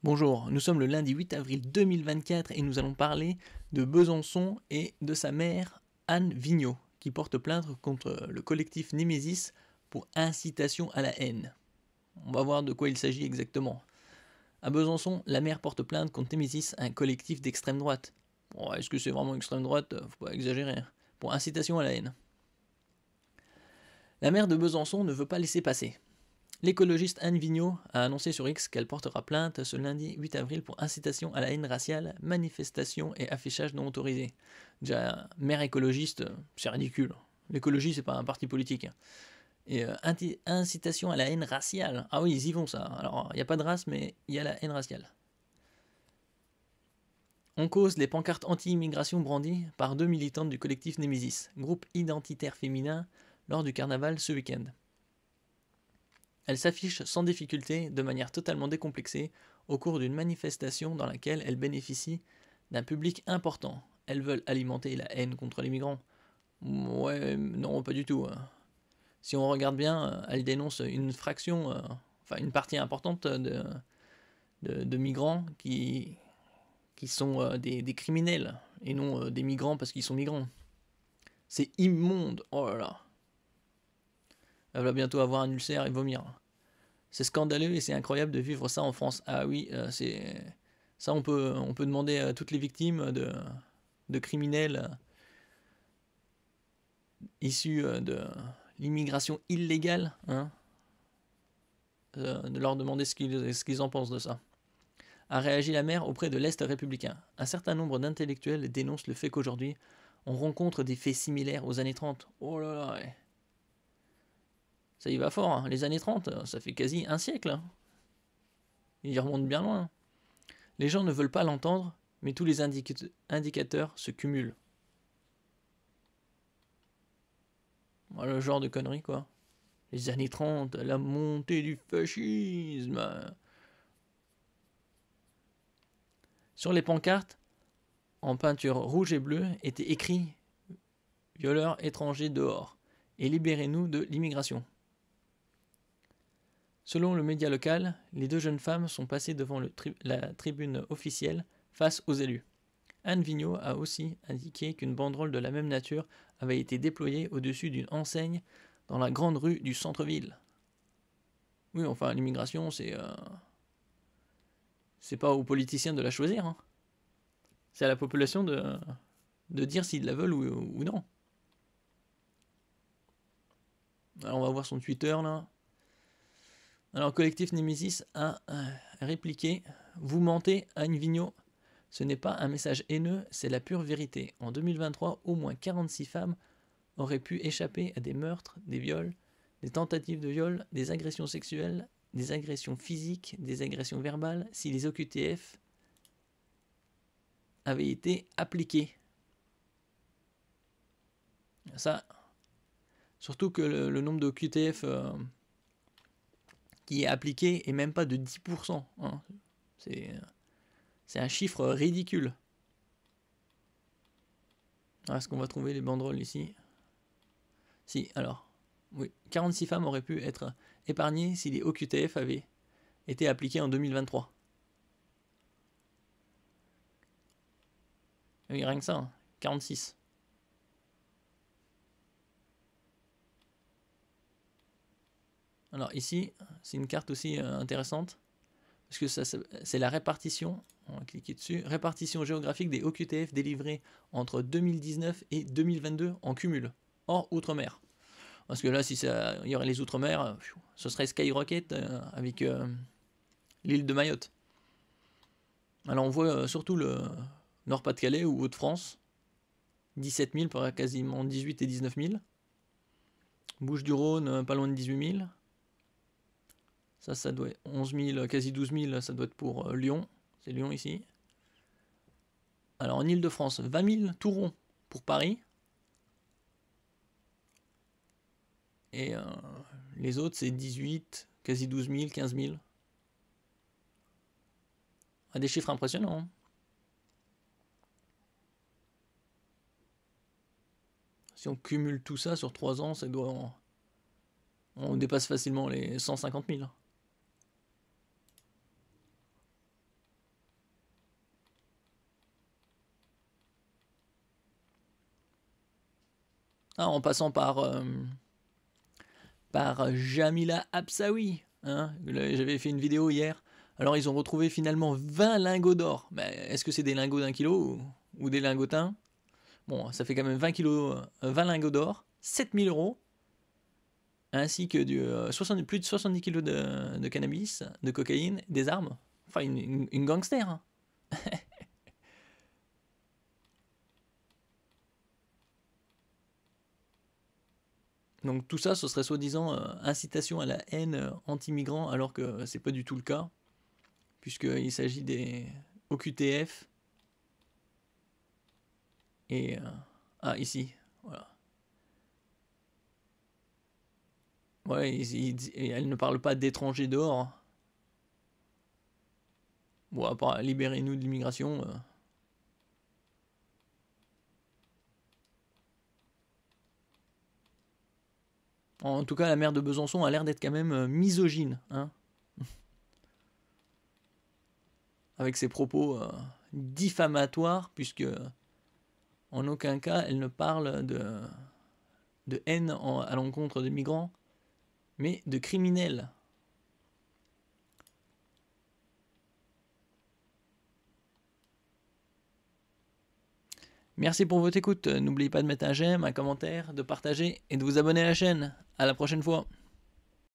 Bonjour, nous sommes le lundi 8 avril 2024 et nous allons parler de Besançon et de sa mère Anne Vigneault qui porte plainte contre le collectif Némésis pour incitation à la haine. On va voir de quoi il s'agit exactement. À Besançon, la mère porte plainte contre Némésis, un collectif d'extrême droite. Bon, est-ce que c'est vraiment extrême droite? Faut pas exagérer. Pour incitation à la haine. La maire de Besançon ne veut pas laisser passer. L'écologiste Anne Vigneault a annoncé sur X qu'elle portera plainte ce lundi 8 avril pour incitation à la haine raciale, manifestation et affichage non autorisé. Déjà, maire écologiste, c'est ridicule. L'écologie, c'est pas un parti politique. Et incitation à la haine raciale, ah oui, ils y vont ça. Alors, il n'y a pas de race, mais il y a la haine raciale. On cause les pancartes anti-immigration brandies par deux militantes du collectif Némésis, groupe identitaire féminin, lors du carnaval ce week-end. Elles s'affichent sans difficulté, de manière totalement décomplexée, au cours d'une manifestation dans laquelle elles bénéficient d'un public important. Elles veulent alimenter la haine contre les migrants. Ouais, non, pas du tout. Si on regarde bien, elles dénoncent une fraction, enfin une partie importante de migrants qui sont des criminels, et non des migrants parce qu'ils sont migrants. C'est immonde, oh là là. Elle va bientôt avoir un ulcère et vomir. C'est scandaleux et c'est incroyable de vivre ça en France. Ah oui, c'est ça on peut demander à toutes les victimes de criminels issus de l'immigration illégale, hein, de leur demander ce qu'ils en pensent de ça. A réagi la maire auprès de l'Est républicain. Un certain nombre d'intellectuels dénoncent le fait qu'aujourd'hui, on rencontre des faits similaires aux années 30. Oh là là, ouais. Ça y va fort, hein. Les années 30, ça fait quasi un siècle. Hein. Ils remontent bien loin. Les gens ne veulent pas l'entendre, mais tous les indicateurs se cumulent. Voilà le genre de conneries, quoi. Les années 30, la montée du fascisme. Sur les pancartes, en peinture rouge et bleue, était écrit « Violeurs étrangers dehors » et « Libérez-nous de l'immigration ». Selon le média local, les deux jeunes femmes sont passées devant la tribune officielle face aux élus. Anne Vigneault a aussi indiqué qu'une banderole de la même nature avait été déployée au-dessus d'une enseigne dans la grande rue du centre-ville. Oui, enfin, l'immigration, c'est pas aux politiciens de la choisir. Hein. C'est à la population de dire s'ils la veulent ou non. Alors, on va voir son Twitter, là. Alors, collectif Némésis a répliqué « Vous mentez, Anne Vigneault. Ce n'est pas un message haineux, c'est la pure vérité. En 2023, au moins 46 femmes auraient pu échapper à des meurtres, des viols, des tentatives de viol, des agressions sexuelles, des agressions physiques, des agressions verbales, si les OQTF avaient été appliqués. » Ça, surtout que le nombre d'OQTF qui est appliqué est même pas de 10%. Hein. C'est un chiffre ridicule. Est-ce qu'on va trouver les banderoles ici? Si, alors, oui, 46 femmes auraient pu être épargnées si les OQTF avaient été appliqués en 2023. Oui, rien que ça, hein, 46. Alors ici, c'est une carte aussi intéressante, parce que c'est la répartition, on va cliquer dessus, répartition géographique des OQTF délivrés entre 2019 et 2022 en cumul, hors Outre-mer. Parce que là, si il y aurait les Outre-mer, ce serait Skyrocket avec l'île de Mayotte. Alors on voit surtout le Nord-Pas-de-Calais ou Hauts-de-France, 17 000 pour quasiment 18 et 19 000. Bouches-du-Rhône, pas loin de 18 000. Ça doit être 11 000, quasi 12 000, ça doit être pour Lyon. C'est Lyon ici. Alors en Ile-de-France, 20 000 tout rond pour Paris. Et les autres, c'est 18, quasi 12 000, 15 000. Ah, des chiffres impressionnants. Hein. Si on cumule tout ça sur 3 ans, ça doit... On dépasse facilement les 150 000. En passant par Jamila Absaoui. Hein. J'avais fait une vidéo hier. Alors ils ont retrouvé finalement 20 lingots d'or. Mais est-ce que c'est des lingots d'1 kilo ou des lingotins? Bon, ça fait quand même 20 lingots d'or, 7000 euros, ainsi que plus de 70 kilos de cannabis, de cocaïne, des armes. Enfin, une gangster. Hein. Donc tout ça, ce serait soi-disant incitation à la haine anti-migrants, alors que c'est pas du tout le cas, puisqu'il s'agit des OQTF. Et ici, voilà. Ouais, elle ne parle pas d'étrangers dehors. Bon, à part libérez-nous de l'immigration. En tout cas, la maire de Besançon a l'air d'être quand même misogyne, hein. Avec ses propos diffamatoires, puisque en aucun cas elle ne parle de haine à l'encontre des migrants, mais de criminels. Merci pour votre écoute. N'oubliez pas de mettre un j'aime, un commentaire, de partager et de vous abonner à la chaîne. À la prochaine fois.